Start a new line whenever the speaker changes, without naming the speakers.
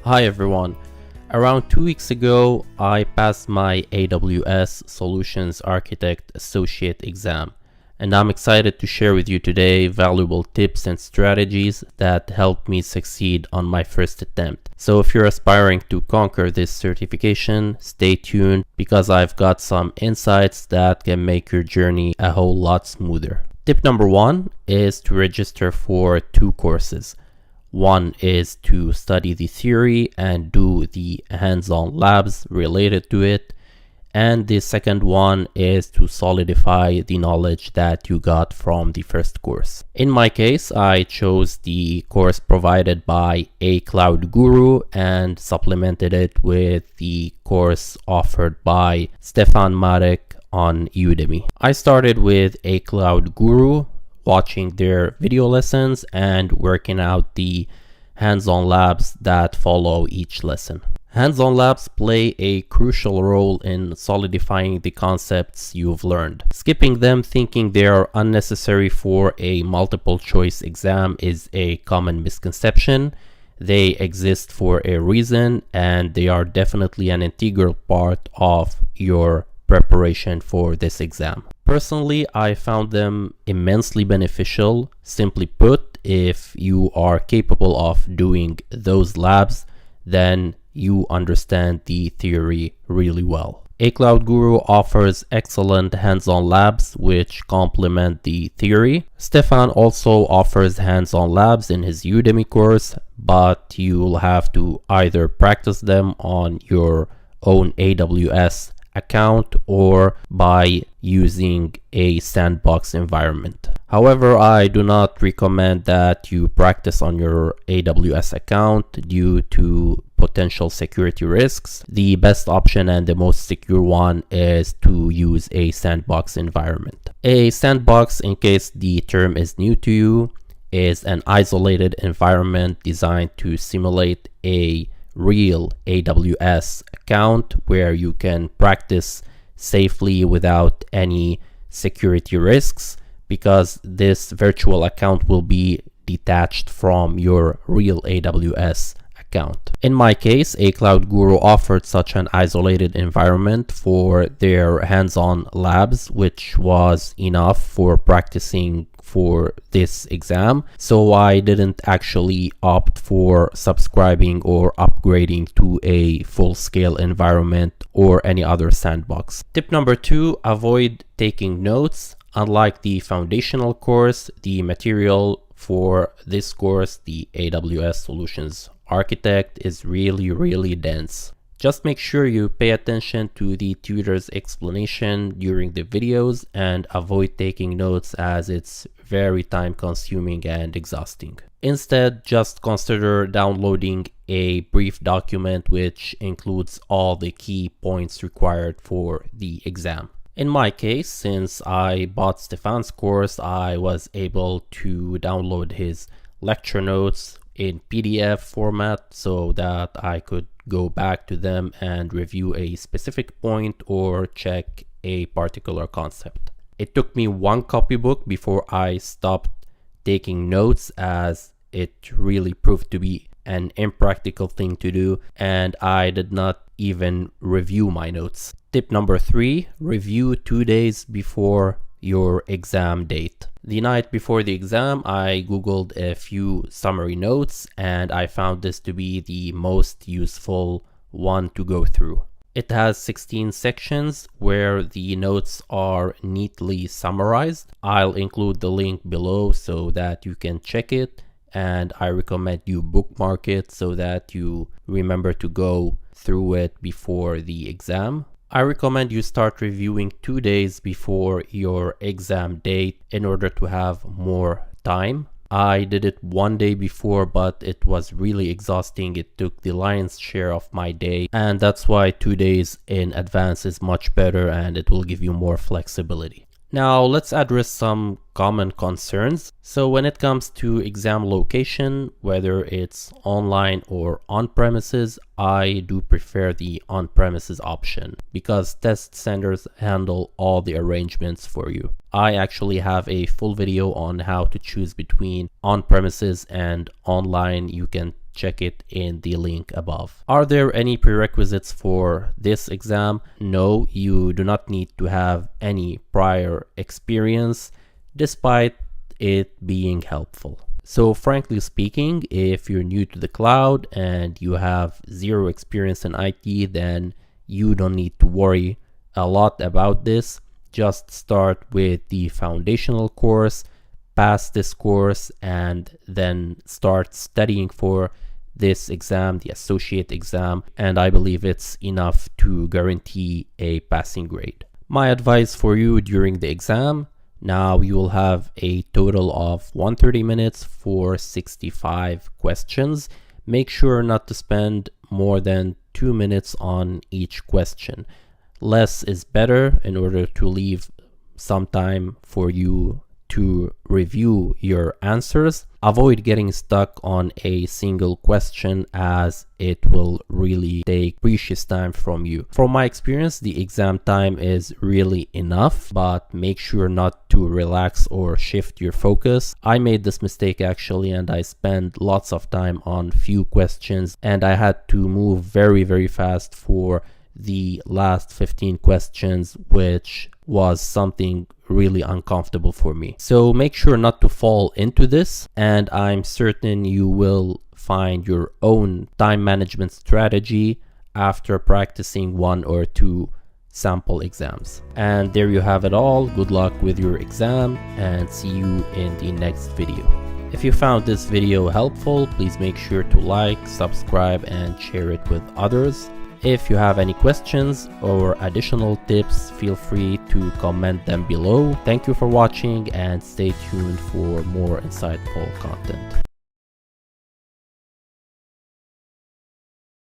Hi everyone. Around 2 weeks ago, I passed my AWS Solutions Architect Associate exam, and I'm excited to share with you today valuable tips and strategies that helped me succeed on my first attempt. So if you're aspiring to conquer this certification, stay tuned because I've got some insights that can make your journey a whole lot smoother. Tip number 1 is to register for 2 courses. One is to study the theory and do the hands-on labs related to it. And the second one is to solidify the knowledge that you got from the first course. In my case, I chose the course provided by A Cloud Guru and supplemented it with the course offered by Stefan Marek on Udemy. I started with A Cloud Guru, watching their video lessons and working out the hands-on labs that follow each lesson. Hands-on labs play a crucial role in solidifying the concepts you've learned. Skipping them thinking they are unnecessary for a multiple choice exam is a common misconception. They exist for a reason and they are definitely an integral part of your preparation for this exam. Personally, I found them immensely beneficial. Simply put, if you are capable of doing those labs, then you understand the theory really well. A Cloud Guru offers excellent hands-on labs which complement the theory. Stefan also offers hands-on labs in his Udemy course, but you'll have to either practice them on your own AWS account or by using a sandbox environment. However, I do not recommend that you practice on your AWS account due to potential security risks. The best option and the most secure one is to use a sandbox environment. A sandbox, in case the term is new to you, is an isolated environment designed to simulate a real AWS account where you can practice safely without any security risks, because this virtual account will be detached from your real AWS account. In my case, A Cloud Guru offered such an isolated environment for their hands-on labs, which was enough for practicing for this exam. So I didn't actually opt for subscribing or upgrading to a full-scale environment or any other sandbox. Tip number 2, avoid taking notes. Unlike the foundational course, the material for this course, the AWS Solutions Architect, is really dense. Just make sure you pay attention to the tutor's explanation during the videos and avoid taking notes as it's very time consuming and exhausting. Instead, just consider downloading a brief document which includes all the key points required for the exam. In my case, since I bought Stefan's course, I was able to download his lecture notes in PDF format so that I could go back to them and review a specific point or check a particular concept. It took me one copybook before I stopped taking notes, as it really proved to be an impractical thing to do, and I did not even review my notes. Tip number 3, review 2 days before your exam date. The night before the exam, I googled a few summary notes and I found this to be the most useful one to go through. It has 16 sections where the notes are neatly summarized. I'll include the link below so that you can check it, and I recommend you bookmark it so that you remember to go through it before the exam. I recommend you start reviewing 2 days before your exam date in order to have more time. I did it 1 day before, but it was really exhausting. It took the lion's share of my day, and that's why 2 days in advance is much better and it will give you more flexibility. Now let's address some common concerns. So when it comes to exam location, whether it's online or on-premises, I do prefer the on-premises option because test centers handle all the arrangements for you. I actually have a full video on how to choose between on-premises and online. You can check it in the link above. Are there any prerequisites for this exam? No, you do not need to have any prior experience, despite it being helpful. So frankly speaking, if you're new to the cloud and you have zero experience in IT, then you don't need to worry a lot about this. Just start with the foundational course, pass this course, and then start studying for this exam, the associate exam, and I believe it's enough to guarantee a passing grade. My advice for you during the exam: now you will have a total of 130 minutes for 65 questions. Make sure not to spend more than 2 minutes on each question. Less is better in order to leave some time for you to review your answers. Avoid getting stuck on a single question, as it will really take precious time from you. From my experience, the exam time is really enough, but make sure not to relax or shift your focus. I made this mistake actually, and I spent lots of time on few questions, and I had to move very fast for the last 15 questions, which was something really uncomfortable for me. So make sure not to fall into this, and I'm certain you will find your own time management strategy after practicing 1 or 2 sample exams. And there you have it all. Good luck with your exam, and see you in the next video. If you found this video helpful, please make sure to like, subscribe, and share it with others. If you have any questions or additional tips, feel free to comment them below. Thank you for watching, and stay tuned for more insightful content.